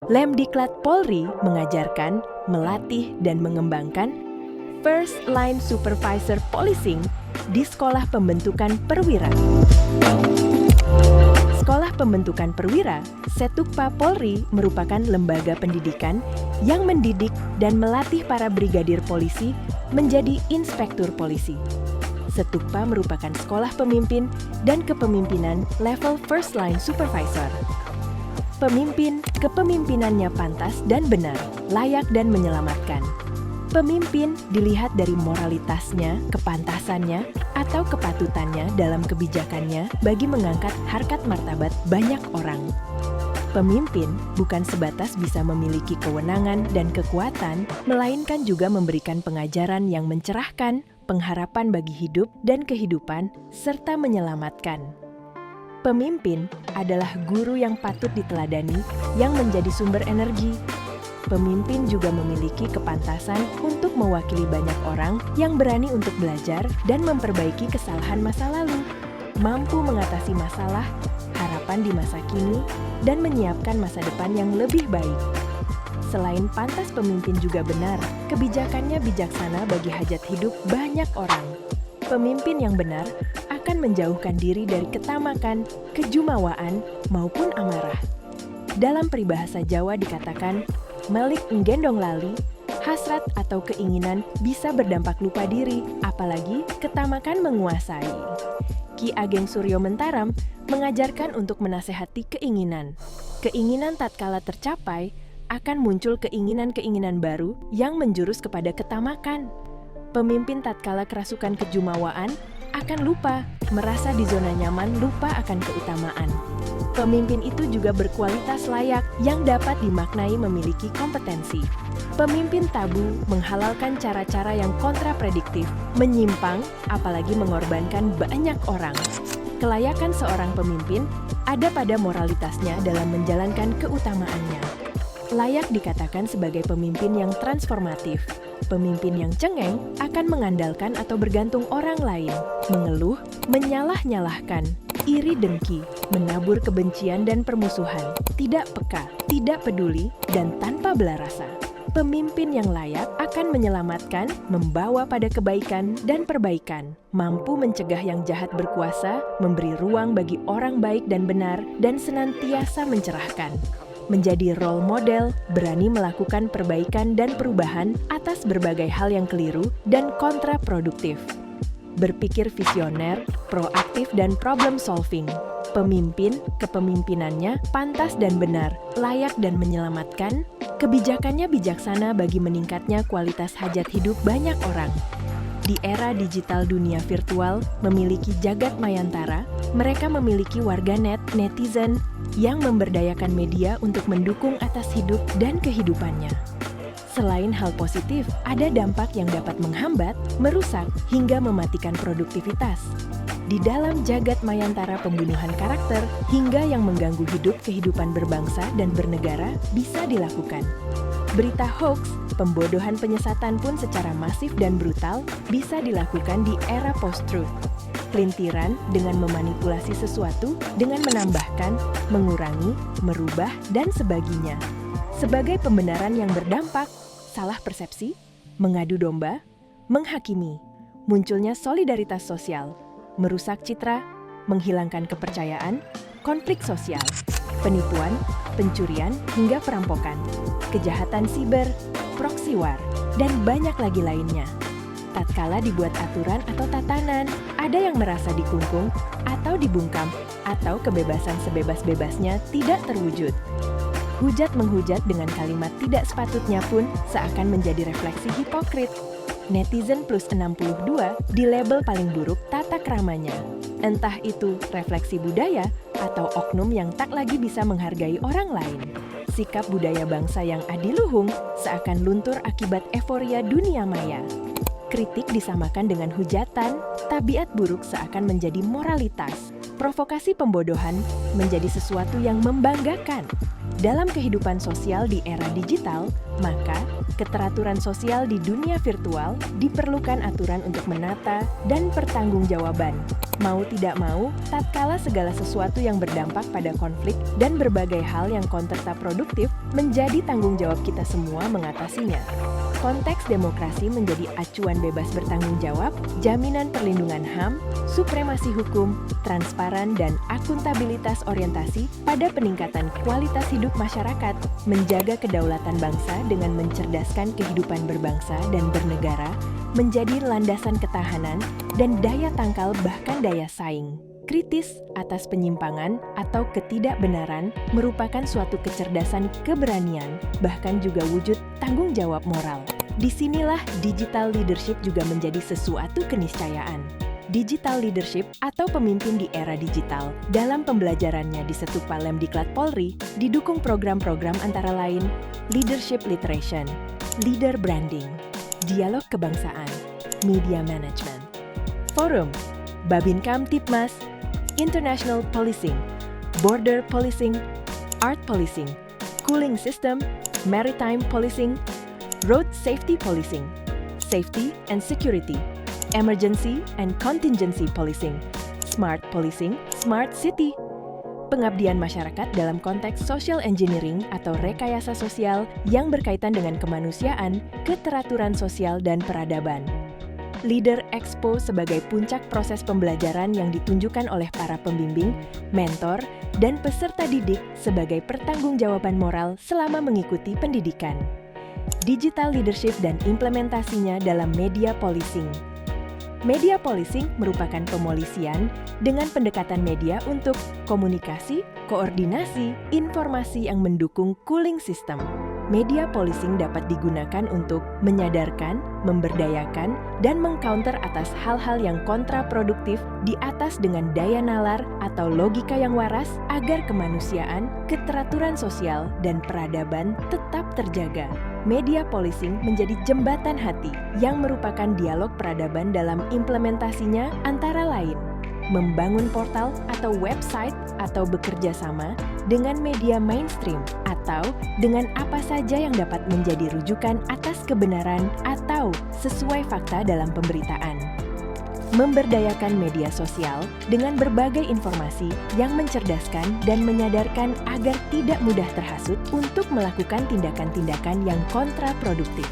Lemdiklat Polri mengajarkan, melatih, dan mengembangkan First Line Supervisor Policing di Sekolah Pembentukan Perwira. Sekolah Pembentukan Perwira, Setukpa Polri, merupakan lembaga pendidikan yang mendidik dan melatih para brigadir polisi menjadi inspektur polisi. Setukpa merupakan sekolah pemimpin dan kepemimpinan level First Line Supervisor. Pemimpin, kepemimpinannya pantas dan benar, layak dan menyelamatkan. Pemimpin dilihat dari moralitasnya, kepantasannya, atau kepatutannya dalam kebijakannya bagi mengangkat harkat martabat banyak orang. Pemimpin bukan sebatas bisa memiliki kewenangan dan kekuatan, melainkan juga memberikan pengajaran yang mencerahkan, pengharapan bagi hidup dan kehidupan, serta menyelamatkan. Pemimpin adalah guru yang patut diteladani, yang menjadi sumber energi. Pemimpin juga memiliki kepantasan untuk mewakili banyak orang yang berani untuk belajar dan memperbaiki kesalahan masa lalu, mampu mengatasi masalah, harapan di masa kini, dan menyiapkan masa depan yang lebih baik. Selain pantas, pemimpin juga benar, kebijakannya bijaksana bagi hajat hidup banyak orang. Pemimpin yang benar akan menjauhkan diri dari ketamakan, kejumawaan, maupun amarah. Dalam peribahasa Jawa dikatakan, Melik nggendong lali, hasrat atau keinginan bisa berdampak lupa diri, apalagi ketamakan menguasai. Ki Ageng Suryo Mentaram mengajarkan untuk menasehati keinginan. Keinginan tatkala tercapai, akan muncul keinginan-keinginan baru yang menjurus kepada ketamakan. Pemimpin tatkala kerasukan kejumawaan, akan lupa, merasa di zona nyaman, lupa akan keutamaan. Pemimpin itu juga berkualitas layak yang dapat dimaknai memiliki kompetensi. Pemimpin tabu menghalalkan cara-cara yang kontraprediktif, menyimpang, apalagi mengorbankan banyak orang. Kelayakan seorang pemimpin ada pada moralitasnya dalam menjalankan keutamaannya. Layak dikatakan sebagai pemimpin yang transformatif. Pemimpin yang cengeng akan mengandalkan atau bergantung orang lain, mengeluh, menyalah-nyalahkan, iri dengki, menabur kebencian dan permusuhan, tidak peka, tidak peduli, dan tanpa belah rasa. Pemimpin yang layak akan menyelamatkan, membawa pada kebaikan dan perbaikan, mampu mencegah yang jahat berkuasa, memberi ruang bagi orang baik dan benar, dan senantiasa mencerahkan. Menjadi role model, berani melakukan perbaikan dan perubahan atas berbagai hal yang keliru dan kontraproduktif. Berpikir visioner, proaktif dan problem solving. Pemimpin, kepemimpinannya pantas dan benar, layak dan menyelamatkan. Kebijakannya bijaksana bagi meningkatnya kualitas hajat hidup banyak orang. Di era digital dunia virtual memiliki jagat mayantara, mereka memiliki warganet, netizen, yang memberdayakan media untuk mendukung atas hidup dan kehidupannya. Selain hal positif, ada dampak yang dapat menghambat, merusak, hingga mematikan produktivitas. Di dalam jagat mayantara pembunuhan karakter, hingga yang mengganggu hidup kehidupan berbangsa dan bernegara bisa dilakukan. Berita hoax, pembodohan penyesatan pun secara masif dan brutal bisa dilakukan di era post-truth. Pelintiran dengan memanipulasi sesuatu dengan menambahkan, mengurangi, merubah, dan sebagainya. Sebagai pembenaran yang berdampak, salah persepsi, mengadu domba, menghakimi, munculnya solidaritas sosial, merusak citra, menghilangkan kepercayaan, konflik sosial, penipuan, pencurian, hingga perampokan, kejahatan siber, proxy war, dan banyak lagi lainnya. Tatkala dibuat aturan atau tatanan, ada yang merasa dikungkung atau dibungkam, atau kebebasan sebebas-bebasnya tidak terwujud. Hujat-menghujat dengan kalimat tidak sepatutnya pun seakan menjadi refleksi hipokrit. Netizen plus 62 di label paling buruk tata keramanya. Entah itu refleksi budaya atau oknum yang tak lagi bisa menghargai orang lain. Sikap budaya bangsa yang adiluhung seakan luntur akibat euforia dunia maya. Kritik disamakan dengan hujatan, tabiat buruk seakan menjadi moralitas. Provokasi pembodohan menjadi sesuatu yang membanggakan. Dalam kehidupan sosial di era digital, Maka, keteraturan sosial di dunia virtual diperlukan aturan untuk menata dan pertanggungjawaban. Mau tidak mau, tatkala segala sesuatu yang berdampak pada konflik dan berbagai hal yang kontraproduktif menjadi tanggung jawab kita semua mengatasinya. Konteks demokrasi menjadi acuan bebas bertanggung jawab, jaminan perlindungan HAM, supremasi hukum, transparan dan akuntabilitas orientasi pada peningkatan kualitas hidup masyarakat, menjaga kedaulatan bangsa dengan mencerdaskan kehidupan berbangsa dan bernegara, menjadi landasan ketahanan dan daya tangkal bahkan daya saing. Kritis atas penyimpangan atau ketidakbenaran merupakan suatu kecerdasan keberanian, bahkan juga wujud tanggung jawab moral. Disinilah digital leadership juga menjadi sesuatu keniscayaan. Digital leadership atau pemimpin di era digital dalam pembelajarannya di Setukpa Lemdiklat Polri didukung program-program antara lain leadership literation, leader branding, dialog kebangsaan, media management, forum, Babin Kamtipmas, International Policing, Border Policing, Art Policing, Cooling System, Maritime Policing, Road Safety Policing, Safety and Security, Emergency and Contingency Policing, Smart Policing, Smart City, pengabdian masyarakat dalam konteks social engineering atau rekayasa sosial yang berkaitan dengan kemanusiaan, keteraturan sosial dan peradaban. Leader Expo sebagai puncak proses pembelajaran yang ditunjukkan oleh para pembimbing, mentor, dan peserta didik sebagai pertanggungjawaban moral selama mengikuti pendidikan. Digital leadership dan implementasinya dalam media policing. Media policing merupakan pemolisian dengan pendekatan media untuk komunikasi, koordinasi, informasi yang mendukung cooling system. Media policing dapat digunakan untuk menyadarkan, memberdayakan, dan mengcounter atas hal-hal yang kontraproduktif di atas dengan daya nalar atau logika yang waras agar kemanusiaan, keteraturan sosial, dan peradaban tetap terjaga. Media policing menjadi jembatan hati yang merupakan dialog peradaban dalam implementasinya antara lain membangun portal atau website atau bekerja sama dengan media mainstream atau dengan apa saja yang dapat menjadi rujukan atas kebenaran atau sesuai fakta dalam pemberitaan. Memberdayakan media sosial dengan berbagai informasi yang mencerdaskan dan menyadarkan agar tidak mudah terhasut untuk melakukan tindakan-tindakan yang kontraproduktif.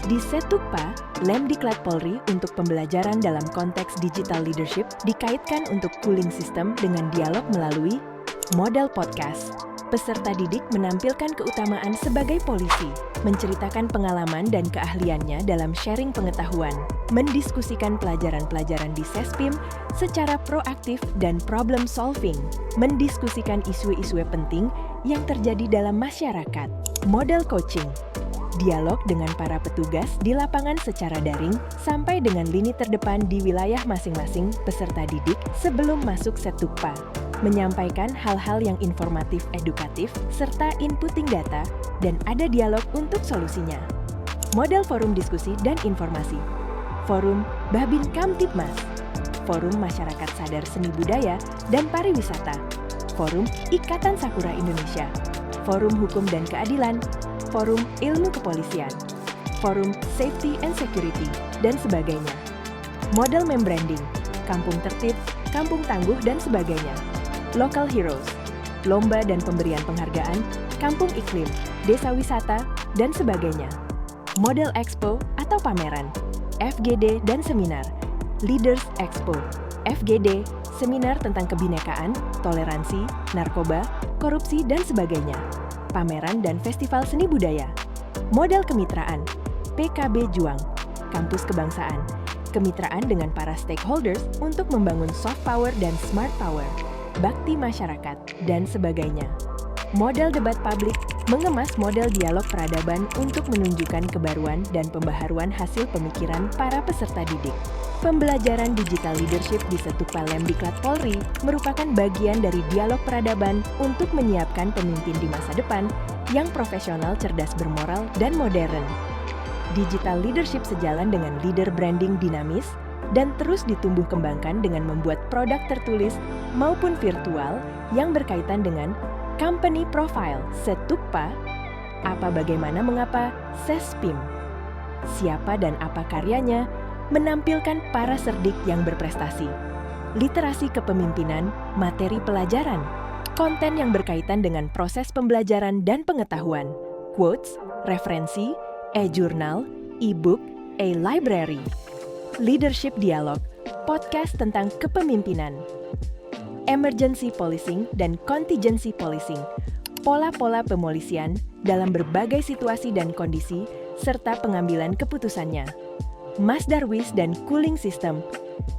Di Setukpa, Lemdiklat Polri untuk pembelajaran dalam konteks digital leadership dikaitkan untuk cooling system dengan dialog melalui model podcast. Peserta didik menampilkan keutamaan sebagai polisi, menceritakan pengalaman dan keahliannya dalam sharing pengetahuan, mendiskusikan pelajaran-pelajaran di Sespim secara proaktif dan problem solving, mendiskusikan isu-isu penting yang terjadi dalam masyarakat, model coaching, dialog dengan para petugas di lapangan secara daring sampai dengan lini terdepan di wilayah masing-masing peserta didik sebelum masuk Setukpa, menyampaikan hal-hal yang informatif edukatif serta inputting data dan ada dialog untuk solusinya. Model forum diskusi dan informasi. Forum Babin Kamtipmas, Forum Masyarakat Sadar Seni Budaya dan Pariwisata, Forum Ikatan Sakura Indonesia, Forum Hukum dan Keadilan, Forum Ilmu Kepolisian, Forum Safety and Security, dan sebagainya. Model membranding, kampung tertib, kampung tangguh, dan sebagainya. Local Heroes, lomba dan pemberian penghargaan, kampung iklim, desa wisata, dan sebagainya. Model Expo atau pameran, FGD dan seminar, Leaders Expo, FGD, seminar tentang kebinekaan, toleransi, narkoba, korupsi, dan sebagainya. Pameran dan festival seni budaya, model kemitraan, PKB Juang, kampus kebangsaan, kemitraan dengan para stakeholders untuk membangun soft power dan smart power, bakti masyarakat, dan sebagainya. Model debat publik mengemas model dialog peradaban untuk menunjukkan kebaruan dan pembaharuan hasil pemikiran para peserta didik. Pembelajaran digital leadership di Setukpa Lemdiklat Polri merupakan bagian dari dialog peradaban untuk menyiapkan pemimpin di masa depan yang profesional, cerdas, bermoral, dan modern. Digital leadership sejalan dengan leader branding dinamis dan terus ditumbuh kembangkan dengan membuat produk tertulis maupun virtual yang berkaitan dengan company profile Setukpa, Bagaimana mengapa Sespim. Siapa dan apa karyanya menampilkan para cerdik yang berprestasi. Literasi kepemimpinan, materi pelajaran, konten yang berkaitan dengan proses pembelajaran dan pengetahuan, quotes, referensi, e-jurnal, e-book, e-library, leadership dialog, podcast tentang kepemimpinan, emergency policing dan contingency policing, pola-pola pemolisian dalam berbagai situasi dan kondisi, serta pengambilan keputusannya. Mas Darwis dan Cooling System,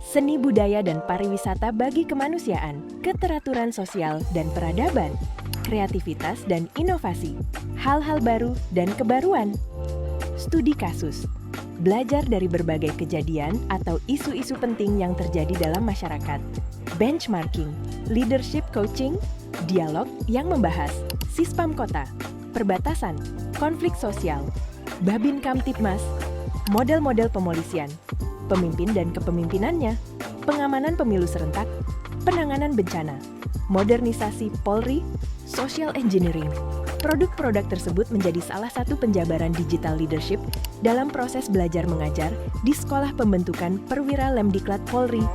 seni budaya dan pariwisata bagi kemanusiaan, keteraturan sosial dan peradaban, kreativitas dan inovasi, hal-hal baru dan kebaruan. Studi kasus, belajar dari berbagai kejadian atau isu-isu penting yang terjadi dalam masyarakat. Benchmarking, leadership coaching, dialog yang membahas Sispam Kota, perbatasan, konflik sosial, Babin Kamtibmas, model-model pemolisian, pemimpin dan kepemimpinannya, pengamanan pemilu serentak, penanganan bencana, modernisasi Polri, social engineering. Produk-produk tersebut menjadi salah satu penjabaran digital leadership dalam proses belajar mengajar di Sekolah Pembentukan Perwira Lemdiklat Polri.